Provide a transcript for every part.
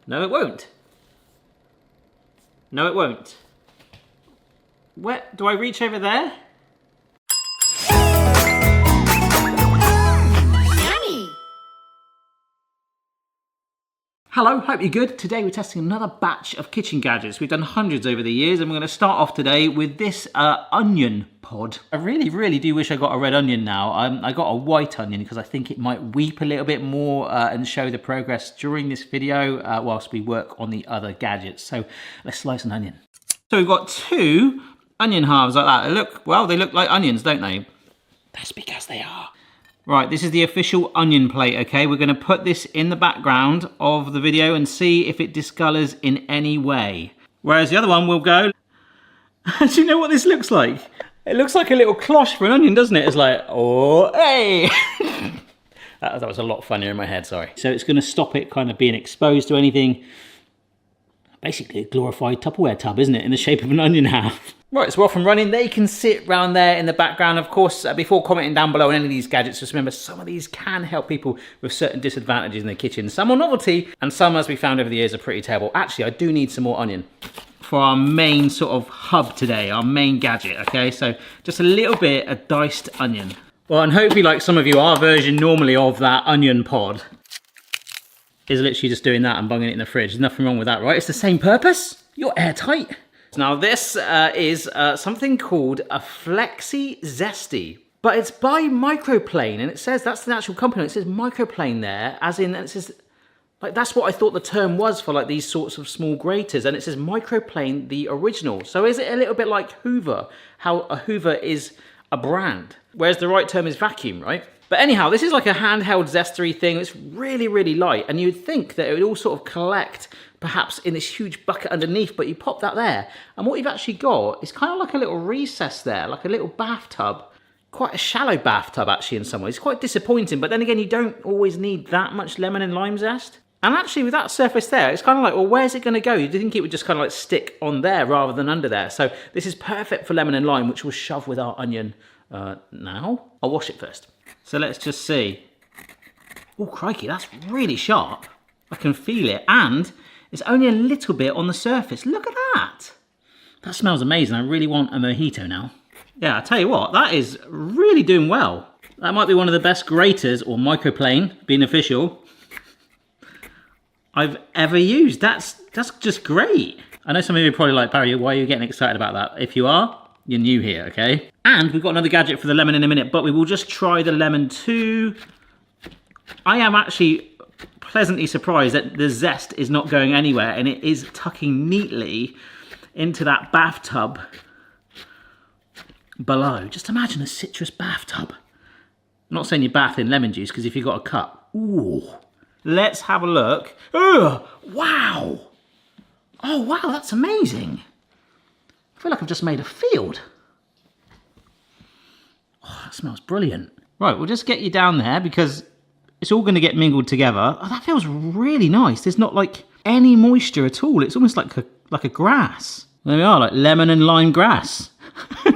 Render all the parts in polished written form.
No, it won't. No, it won't. Where do I reach over there? Hello, hope you're good. Today we're testing another batch of kitchen gadgets. We've done hundreds over the years, and we're going to start off today with this onion pod. I really do wish I got a red onion now. I got a white onion because I think it might weep a little bit more and show the progress during this video whilst we work on the other gadgets. So let's slice an onion. So we've got two onion halves like that. They look like onions, don't they? That's because they are. Right, this is the official onion plate, okay? We're going to put this in the background of the video and see if it discolours in any way. Whereas the other one will go... Do you know what this looks like? It looks like a little cloche for an onion, doesn't it? It's like, oh, hey! that was a lot funnier in my head, sorry. So it's going to stop it kind of being exposed to anything. Basically a glorified Tupperware tub, isn't it? In the shape of an onion half. Right, so off and running. They can sit round there in the background. Of course, before commenting down below on any of these gadgets, just remember some of these can help people with certain disadvantages in the kitchen. Some are novelty, and some, as we found over the years, are pretty terrible. Actually, I do need some more onion for our main sort of hub today, our main gadget, okay? So just a little bit of diced onion. Well, and hopefully, like some of you, our version normally of that onion pod is literally just doing that and bunging it in the fridge. There's nothing wrong with that, right? It's the same purpose. You're airtight. Now this is something called a Flexi Zesty, but it's by Microplane, and it says that's the actual company. It says Microplane there, as in it says like that's what I thought the term was for like these sorts of small graters, and it says Microplane the original. So is it a little bit like Hoover? How a Hoover is a brand, whereas the right term is vacuum, right? But anyhow, this is like a handheld zestery thing. It's really light, and you'd think that it would all sort of collect perhaps in this huge bucket underneath, but you pop that there, and what you've actually got is kind of like a little recess there, like a little bathtub. Quite a shallow bathtub, actually, in some ways. It's quite disappointing, but then again, you don't always need that much lemon and lime zest. And actually, with that surface there, it's kind of like, well, where's it going to go? You'd think it would just kind of like stick on there rather than under there. So this is perfect for lemon and lime, which we'll shove with our onion now. I'll wash it first. So let's just see. Oh, crikey, that's really sharp. I can feel it, and it's only a little bit on the surface. Look at that. That smells amazing. I really want a mojito now. Yeah, I tell you what, that is really doing well. That might be one of the best graters, or Microplane, being official, I've ever used. That's just great. I know some of you are probably like, Barry, why are you getting excited about that? If you are, you're new here, okay? And we've got another gadget for the lemon in a minute, but we will just try the lemon too. I am actually pleasantly surprised that the zest is not going anywhere, and it is tucking neatly into that bathtub below. Just imagine a citrus bathtub. I'm not saying you bath in lemon juice, because if you've got a cup. Ooh. Let's have a look. Oh, wow. Oh, wow, that's amazing. I feel like I've just made a field. Oh, that smells brilliant. Right, we'll just get you down there because it's all going to get mingled together. Oh, that feels really nice. There's not like any moisture at all. It's almost like a grass. There we are, like lemon and lime grass.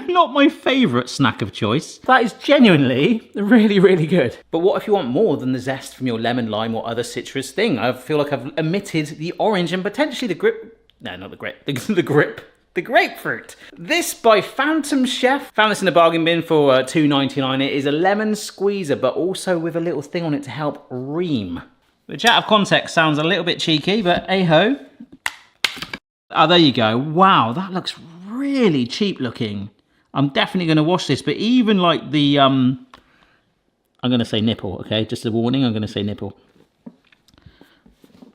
Not my favourite snack of choice. That is genuinely really good. But what if you want more than the zest from your lemon, lime or other citrus thing? I feel like I've omitted the orange and potentially the grip. No, not the grip. The grip. The grapefruit. This by Phantom Chef. Found this in a bargain bin for $2.99. It is a lemon squeezer, but also with a little thing on it to help ream. Which out of context sounds a little bit cheeky, but hey-ho. Oh, there you go. Wow, that looks really cheap looking. I'm definitely going to wash this, but even like the, I'm going to say nipple, okay? Just a warning, I'm going to say nipple.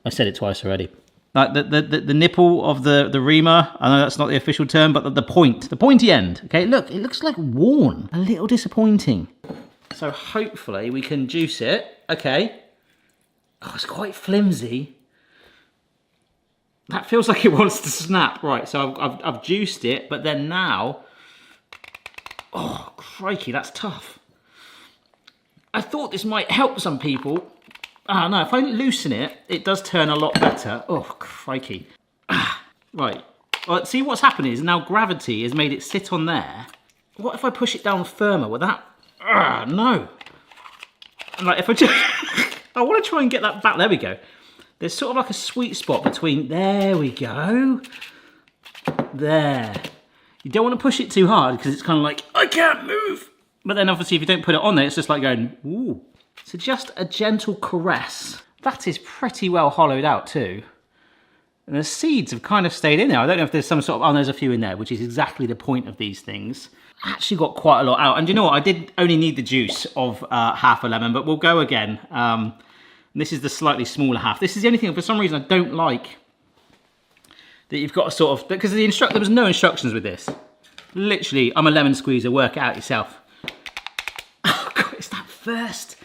I said it twice already. Like the nipple of the reamer, I know that's not the official term, but the pointy end, okay? Look, it looks like worn. A little disappointing. So hopefully we can juice it, okay? Oh, it's quite flimsy. That feels like it wants to snap. Right, so I've juiced it, but then now, oh, crikey, that's tough. I thought this might help some people. Ah, no, if I loosen it, it does turn a lot better. Oh, crikey. Ah, right. Well, see what's happened is now gravity has made it sit on there. What if I push it down firmer? Will that... No. Like, if I just... I want to try and get that back. There we go. There's sort of like a sweet spot between, there we go. There. You don't want to push it too hard because it's kind of like, I can't move. But then obviously if you don't put it on there, it's just like going, ooh. So just a gentle caress. That is pretty well hollowed out too. And the seeds have kind of stayed in there. I don't know if there's some sort of, oh, there's a few in there, which is exactly the point of these things. I actually got quite a lot out. And you know what? I did only need the juice of half a lemon, but we'll go again. This is the slightly smaller half. This is the only thing, for some reason, I don't like that you've got to sort of, because there was no instructions with this. Literally, I'm a lemon squeezer, work it out yourself. Oh God, it's that first.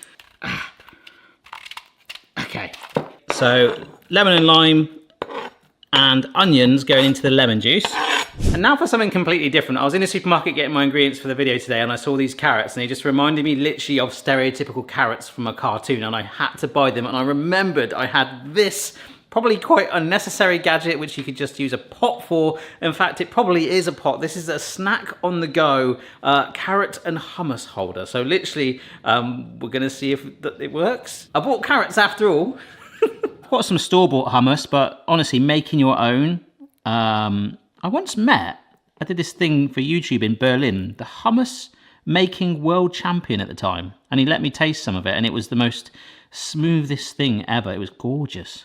Okay, so lemon and lime and onions going into the lemon juice. And now for something completely different. I was in a supermarket getting my ingredients for the video today and I saw these carrots and they just reminded me literally of stereotypical carrots from a cartoon, and I had to buy them, and I remembered I had this probably quite unnecessary gadget which you could just use a pot for. In fact, it probably is a pot. This is a snack on the go carrot and hummus holder. So literally we're gonna see if it works. I bought carrots after all. Got some store-bought hummus, but honestly making your own, I once met, I did this thing for YouTube in Berlin, the hummus making world champion at the time, and he let me taste some of it, and it was the most smoothest thing ever. It was gorgeous.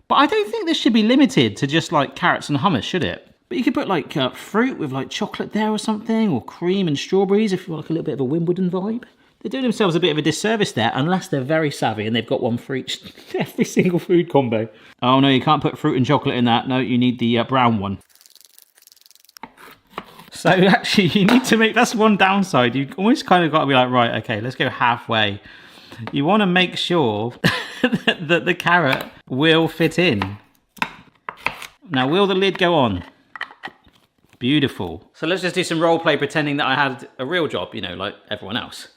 But I don't think this should be limited to just like carrots and hummus, should it? But you could put like fruit with like chocolate there or something, or cream and strawberries if you want like a little bit of a Wimbledon vibe. They're doing themselves a bit of a disservice there, unless they're very savvy and they've got one for each, every single food combo. Oh no, you can't put fruit and chocolate in that. No, you need the brown one. So actually you need to make, that's one downside. You almost kind of got to be like, right, okay, let's go halfway. You want to make sure that the carrot will fit in. Now, will the lid go on? Beautiful. So let's just do some role play pretending that I had a real job, you know, like everyone else.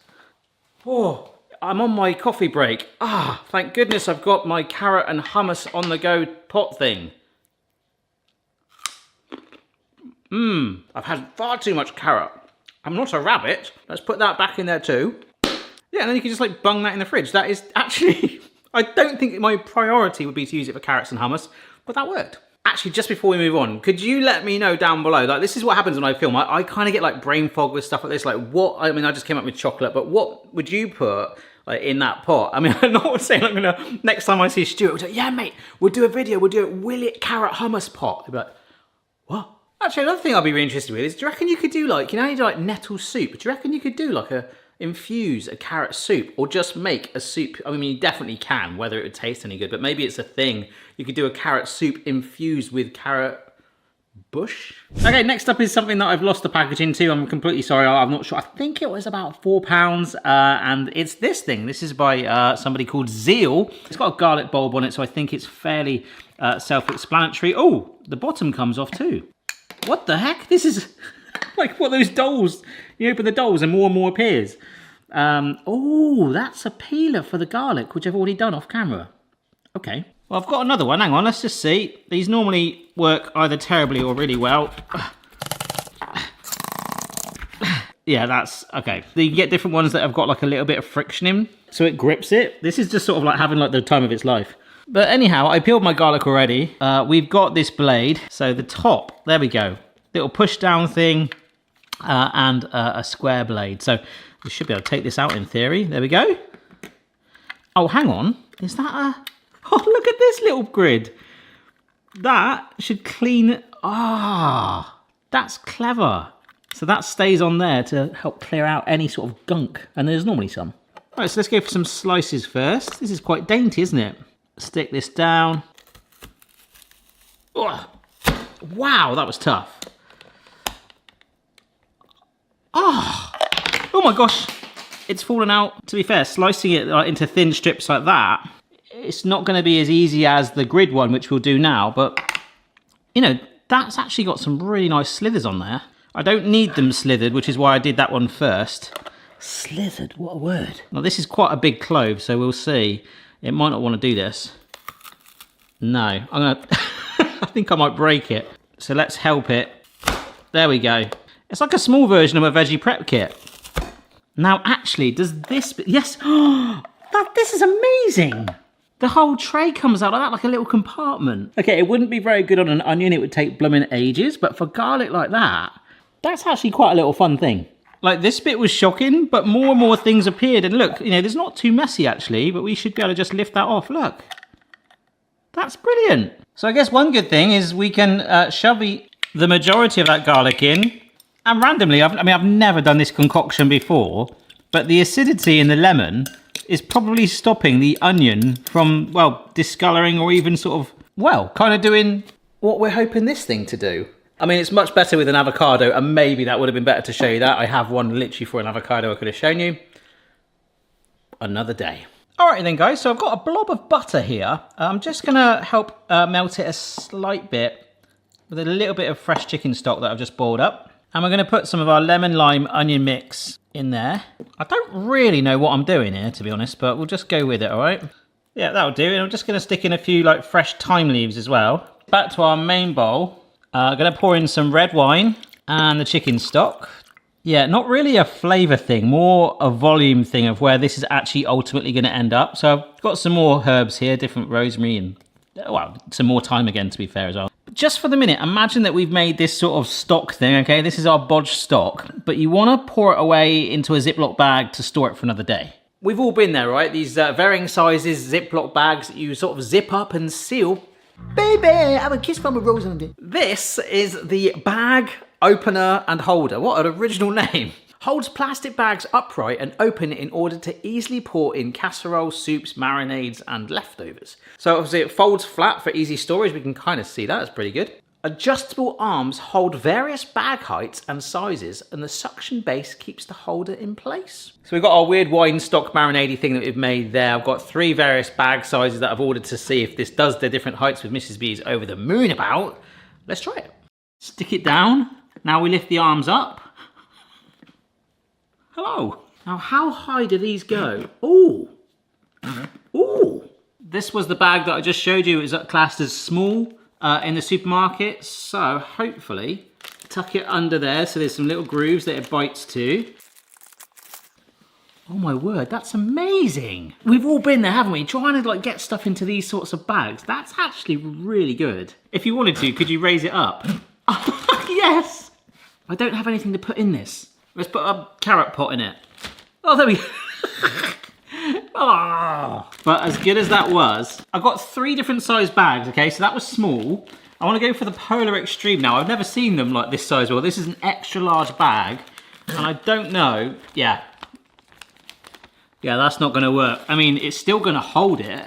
Oh, I'm on my coffee break. Ah, thank goodness I've got my carrot and hummus on the go pot thing. I've had far too much carrot. I'm not a rabbit. Let's put that back in there too. Yeah, and then you can just like bung that in the fridge. That is actually, I don't think my priority would be to use it for carrots and hummus, but that worked. Actually, just before we move on, could you let me know down below, like this is what happens when I film. I kind of get like brain fog with stuff like this. Like what, I mean, I just came up with chocolate, but what would you put like in that pot? I mean, I'm not saying I'm gonna, next time I see Stuart, we'll say, yeah mate, we'll do a video, we'll do it, will it carrot hummus pot? They'll be like, what? Actually, another thing I'd be really interested with is, do you reckon you could do like, you know, you do like nettle soup? Do you reckon you could do like infuse a carrot soup, or just make a soup? I mean, you definitely can, whether it would taste any good, but maybe it's a thing. You could do a carrot soup infused with carrot bush. Okay, next up is something that I've lost the packaging to. I'm completely sorry, I'm not sure. I think it was about £4, and it's this thing. This is by somebody called Zeal. It's got a garlic bulb on it, so I think it's fairly self-explanatory. Oh, the bottom comes off too. What the heck? This is like what those dolls, you open the dolls and more appears. Oh, that's a peeler for the garlic, which I've already done off camera. Okay. Well, I've got another one. Hang on, let's just see. These normally work either terribly or really well. Yeah, that's okay. You can get different ones that have got like a little bit of friction in, so it grips it. This is just sort of like having like the time of its life. But anyhow, I peeled my garlic already. We've got this blade. So the top, there we go. Little push down thing and a square blade. So we should be able to take this out in theory. There we go. Oh, hang on. Is that a... Oh, look at this little grid. That should clean... Ah, that's clever. So that stays on there to help clear out any sort of gunk. And there's normally some. All right, so let's go for some slices first. This is quite dainty, isn't it? Stick this down. Oh, wow, that was tough. Oh my gosh, it's fallen out. To be fair, slicing it into thin strips like that, it's not going to be as easy as the grid one, which we'll do now, but you know, that's actually got some really nice slithers on there. I don't need them slithered, which is why I did that one first. Slithered, what a word. Now this is quite a big clove, so we'll see. It might not want to do this. No, I'm gonna, I think I might break it. So let's help it. There we go. It's like a small version of a veggie prep kit. Now actually, does this, yes, this is amazing. The whole tray comes out like that, like a little compartment. Okay, it wouldn't be very good on an onion. It would take blooming ages, but for garlic like that, that's actually quite a little fun thing. Like, this bit was shocking, but more and more things appeared. And look, you know, there's not too messy actually, but we should be able to just lift that off. Look, that's brilliant. So I guess one good thing is we can shove the majority of that garlic in. And randomly, I've never done this concoction before, but the acidity in the lemon is probably stopping the onion from, well, discoloring or even sort of, well, kind of doing what we're hoping this thing to do. I mean, it's much better with an avocado, and maybe that would have been better to show you that. I have one literally for an avocado I could have shown you. Another day. Alright then, guys, so I've got a blob of butter here. I'm just going to help melt it a slight bit with a little bit of fresh chicken stock that I've just boiled up. And we're going to put some of our lemon lime onion mix in there. I don't really know what I'm doing here, to be honest, but we'll just go with it, all right? Yeah, that'll do. And I'm just going to stick in a few like fresh thyme leaves as well. Back to our main bowl. I'm going to pour in some red wine and the chicken stock. Yeah, not really a flavour thing, more a volume thing of where this is actually ultimately going to end up. So I've got some more herbs here, different rosemary and, well, some more thyme again, to be fair as well. Just for the minute, imagine that we've made this sort of stock thing, okay? This is our bodge stock, but you want to pour it away into a Ziploc bag to store it for another day. We've all been there, right? These varying sizes Ziploc bags that you sort of zip up and seal. Baby, have a kiss from a rose on it. This is the bag opener and holder. What an original name. Holds plastic bags upright and open in order to easily pour in casserole, soups, marinades, and leftovers. So obviously it folds flat for easy storage. We can kind of see that, that's pretty good. Adjustable arms hold various bag heights and sizes, and the suction base keeps the holder in place. So we've got our weird wine stock marinade thing that we've made there. I've got 3 various bag sizes that I've ordered to see if this does the different heights with Mrs. B's over the moon about. Let's try it. Stick it down. Now we lift the arms up. Hello. Now, how high do these go? Ooh. Ooh. This was the bag that I just showed you. It was classed as small in the supermarket. So hopefully tuck it under there so there's some little grooves that it bites to. Oh my word, that's amazing. We've all been there, haven't we? Trying to like get stuff into these sorts of bags. That's actually really good. If you wanted to, could you raise it up? Yes. I don't have anything to put in this. Let's put a carrot pot in it. Oh, there we go. Oh. But as good as that was, I've got 3 different size bags, okay? So that was small. I want to go for the polar extreme now. I've never seen them like this size. Well, this is an extra large bag. And I don't know. Yeah, that's not going to work. I mean, it's still going to hold it,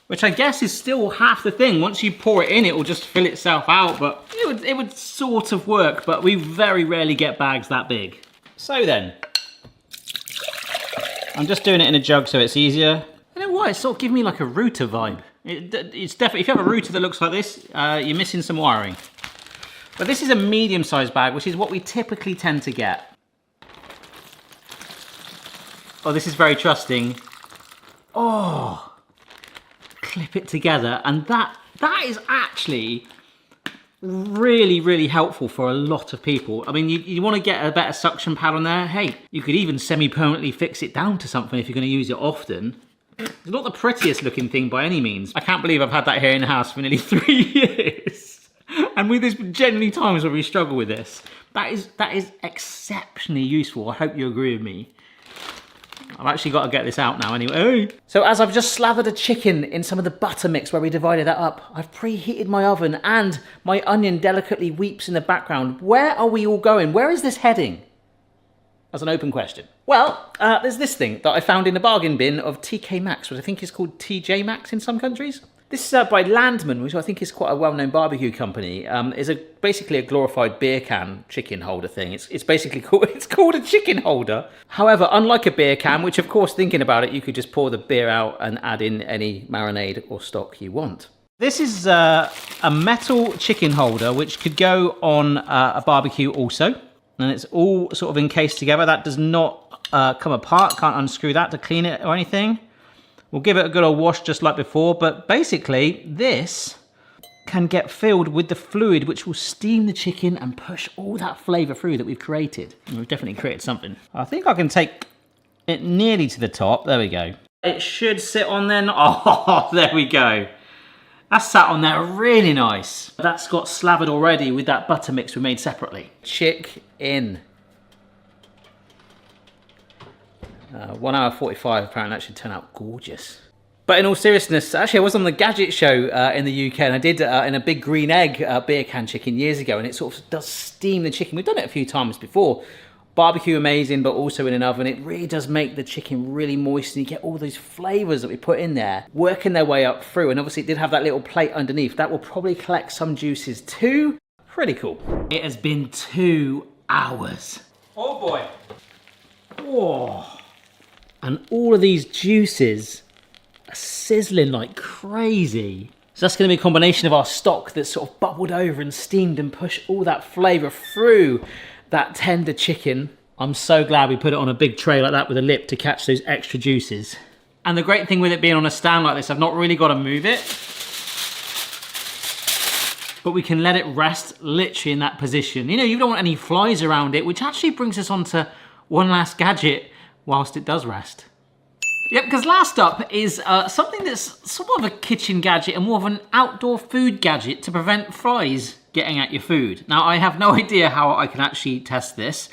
which I guess is still half the thing. Once you pour it in, it will just fill itself out, but it would sort of work, but we very rarely get bags that big. So then, I'm just doing it in a jug so it's easier. You know what, it's sort of giving me like a router vibe. It's definitely, if you have a router that looks like this, you're missing some wiring. But this is a medium-sized bag, which is what we typically tend to get. Oh, this is very trusting. Oh, clip it together, and that is actually really, really helpful for a lot of people. I mean, you want to get a better suction pad on there. Hey, you could even semi-permanently fix it down to something if you're going to use it often. It's not the prettiest looking thing by any means. I can't believe I've had that here in the house for nearly 3 years. And with this generally times where we struggle with this. That is exceptionally useful. I hope you agree with me. I've actually got to get this out now anyway. So as I've just slathered a chicken in some of the butter mix where we divided that up, I've preheated my oven and my onion delicately weeps in the background. Where are we all going? Where is this heading? That's an open question. Well, there's this thing that I found in a bargain bin of TK Maxx, which I think is called TJ Maxx in some countries. This is by Landman, which I think is quite a well-known barbecue company. Is basically a glorified beer can chicken holder thing. It's basically called a chicken holder. However, unlike a beer can, which of course, thinking about it, you could just pour the beer out and add in any marinade or stock you want. This is a metal chicken holder, which could go on a barbecue also. And it's all sort of encased together. That does not come apart. Can't unscrew that to clean it or anything. We'll give it a good old wash just like before, but basically this can get filled with the fluid which will steam the chicken and push all that flavour through that we've created. And we've definitely created something. I think I can take it nearly to the top. There we go. It should sit on then. Oh, there we go. That's sat on there really nice. That's got slathered already with that butter mix we made separately. Chick-in. 1 hour 45, apparently that should turn out gorgeous. But in all seriousness, actually I was on the Gadget show in the UK, and I did in a big green egg beer can chicken years ago, and it sort of does steam the chicken. We've done it a few times before. Barbecue amazing, but also in an oven. It really does make the chicken really moist, and you get all those flavors that we put in there working their way up through. And obviously it did have that little plate underneath. That will probably collect some juices too. Pretty cool. It has been 2 hours. Oh boy. Oh. And all of these juices are sizzling like crazy. So that's going to be a combination of our stock that's sort of bubbled over and steamed and pushed all that flavor through that tender chicken. I'm so glad we put it on a big tray like that with a lip to catch those extra juices. And the great thing with it being on a stand like this, I've not really got to move it, but we can let it rest literally in that position. You know, you don't want any flies around it, which actually brings us on to one last gadget whilst it does rest. Yep, because last up is something that's sort of a kitchen gadget and more of an outdoor food gadget to prevent flies getting at your food. Now, I have no idea how I can actually test this.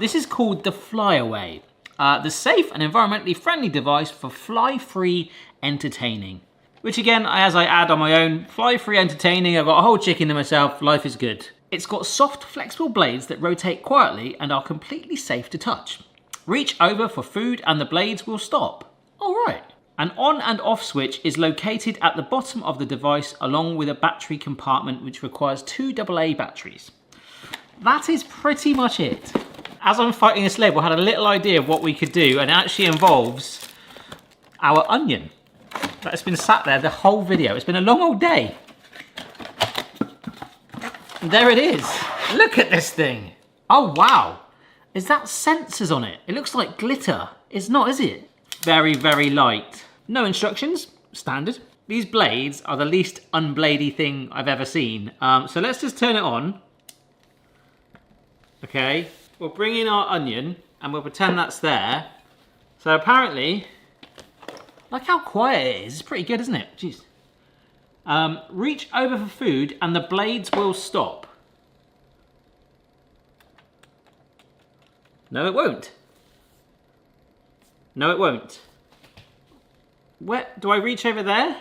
This is called the Flyaway, the safe and environmentally friendly device for fly-free entertaining. Which again, as I add on my own, fly-free entertaining, I've got a whole chicken to myself, life is good. It's got soft, flexible blades that rotate quietly and are completely safe to touch. Reach over for food and the blades will stop. All right. An on and off switch is located at the bottom of the device along with a battery compartment which requires 2 AA batteries. That is pretty much it. As I'm fighting this label, I had a little idea of what we could do, and it actually involves our onion that has been sat there the whole video. It's been a long old day. And there it is. Look at this thing. Oh wow. Is that sensors on it? It looks like glitter. It's not, is it? Very, very light. No instructions, standard. These blades are the least unbladey thing I've ever seen. So let's just turn it on. Okay, we'll bring in our onion and we'll pretend that's there. So apparently, like how quiet it is. It's pretty good, isn't it? Jeez. Reach over for food and the blades will stop. No, it won't. No, it won't. Where do I reach over there?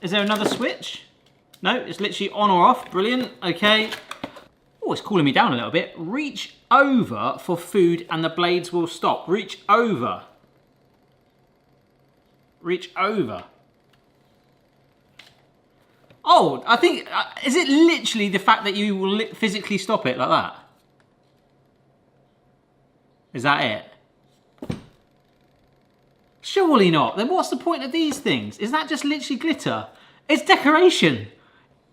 Is there another switch? No, it's literally on or off. Brilliant. Okay. Oh, it's cooling me down a little bit. Reach over for food and the blades will stop. Reach over. Reach over. Oh, I think, is it literally the fact that you will physically stop it like that? Is that it? Surely not. Then what's the point of these things? Is that just literally glitter? It's decoration.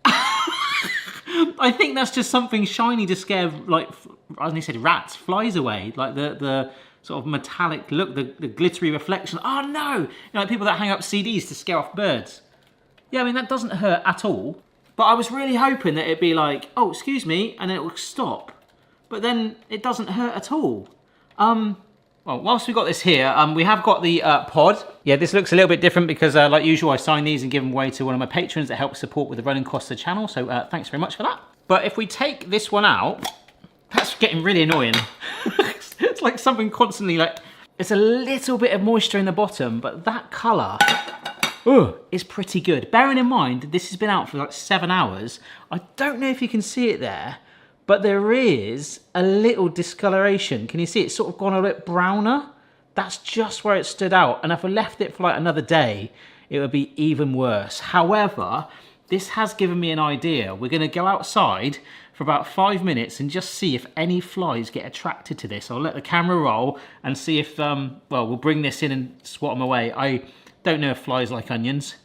I think that's just something shiny to scare, like, as I said, rats, flies away. Like the sort of metallic look, the glittery reflection. Oh no! You know, like people that hang up CDs to scare off birds. Yeah, I mean, that doesn't hurt at all. But I was really hoping that it'd be like, oh, excuse me, and then it will stop. But then it doesn't hurt at all. Well, whilst we've got this here, we have got the pod. Yeah, this looks a little bit different because, like usual, I sign these and give them away to one of my patrons that helps support with the running costs of the channel. So thanks very much for that. But if we take this one out, that's getting really annoying. It's like something constantly like, it's a little bit of moisture in the bottom, but that colour is pretty good. Bearing in mind, this has been out for like 7 hours. I don't know if you can see it there, but there is a little discoloration. Can you see it's sort of gone a bit browner? That's just where it stood out. And if I left it for like another day, it would be even worse. However, this has given me an idea. We're gonna go outside for about 5 minutes and just see if any flies get attracted to this. I'll let the camera roll and see if, well, we'll bring this in and swat them away. I don't know if flies like onions.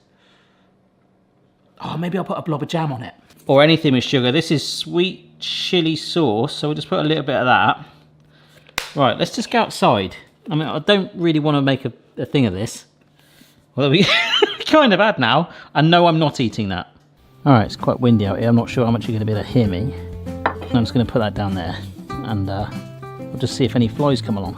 Oh, maybe I'll put a blob of jam on it. Or anything with sugar. This is sweet chili sauce, so we'll just put a little bit of that. Right, let's just go outside. I mean, I don't really want to make a thing of this. Well, we kind of had now, and no, I'm not eating that. All right, it's quite windy out here. I'm not sure how much you're going to be able to hear me. I'm just going to put that down there, and we'll just see if any flies come along.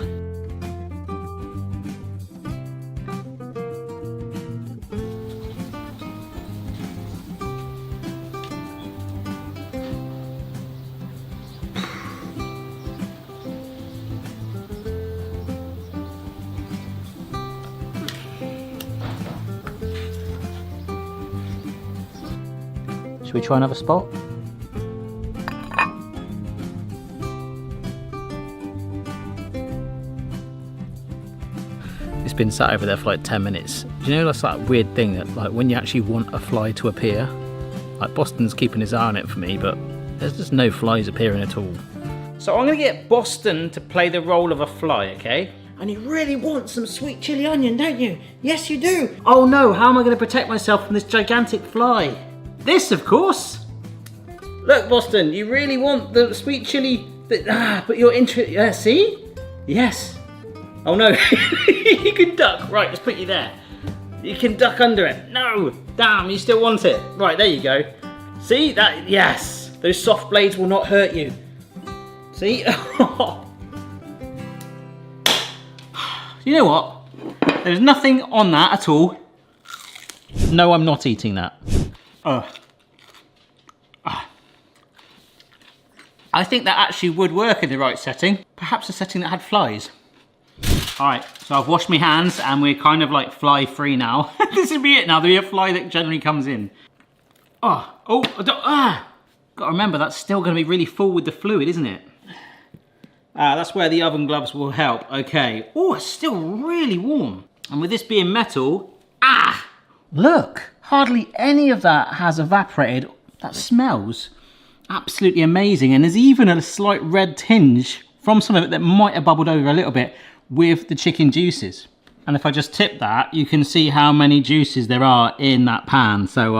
Should we try another spot? It's been sat over there for like 10 minutes. Do you know that's that weird thing that like when you actually want a fly to appear, like Boston's keeping his eye on it for me, but there's just no flies appearing at all. So I'm gonna get Boston to play the role of a fly, okay? And you really want some sweet chili onion, don't you? Yes, you do. Oh no, how am I gonna protect myself from this gigantic fly? This, of course. Look, Boston, you really want the sweet chili, but you're interested, see? Yes. Oh no, you can duck. Right, let's put you there. You can duck under it. No, damn, you still want it. Right, there you go. See, that, yes. Those soft blades will not hurt you. See? You know what? There's nothing on that at all. No, I'm not eating that. I think that actually would work in the right setting. Perhaps a setting that had flies. All right, so I've washed my hands and we're kind of like fly free now. This would be it now. There'll be a fly that generally comes in. Gotta remember that's still gonna be really full with the fluid, isn't it? That's where the oven gloves will help. Okay. Oh, it's still really warm. And with this being metal, look, hardly any of that has evaporated. That smells absolutely amazing. And there's even a slight red tinge from some of it that might have bubbled over a little bit with the chicken juices. And if I just tip that, you can see how many juices there are in that pan. So,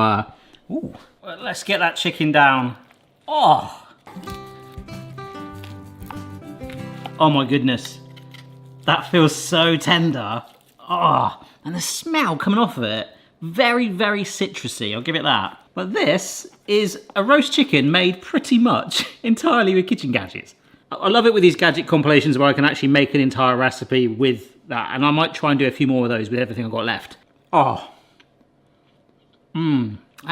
well, let's get that chicken down. Oh my goodness. That feels so tender. And the smell coming off of it, very, very citrusy, I'll give it that. But this is a roast chicken made pretty much entirely with kitchen gadgets. I love it with these gadget compilations where I can actually make an entire recipe with that, and I might try and do a few more of those with everything I've got left. That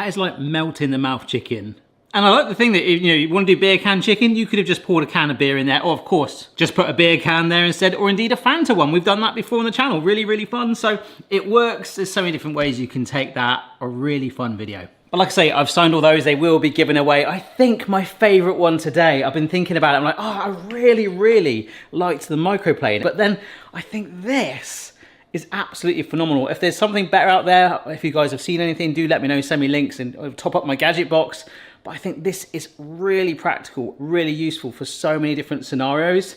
is like melt in the mouth chicken. And I like the thing that, you want to do beer can chicken, you could have just poured a can of beer in there, or of course, just put a beer can there instead, or indeed a Fanta one. We've done that before on the channel, really, really fun. So it works. There's so many different ways you can take that, a really fun video. But like I say, I've signed all those, they will be given away. I think my favorite one today, I've been thinking about it, I'm like, I really, really liked the Microplane. But then I think this is absolutely phenomenal. If there's something better out there, if you guys have seen anything, do let me know, send me links and I'll top up my gadget box. But I think this is really practical, really useful for so many different scenarios.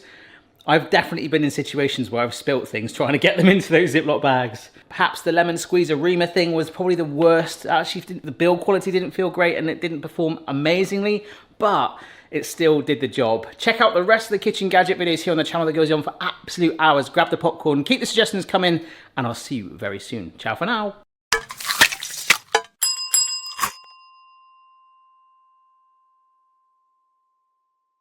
I've definitely been in situations where I've spilt things trying to get them into those Ziploc bags. Perhaps the lemon squeezer reamer thing was probably the worst. Actually, the build quality didn't feel great and it didn't perform amazingly, but it still did the job. Check out the rest of the kitchen gadget videos here on the channel that goes on for absolute hours. Grab the popcorn, keep the suggestions coming, and I'll see you very soon. Ciao for now.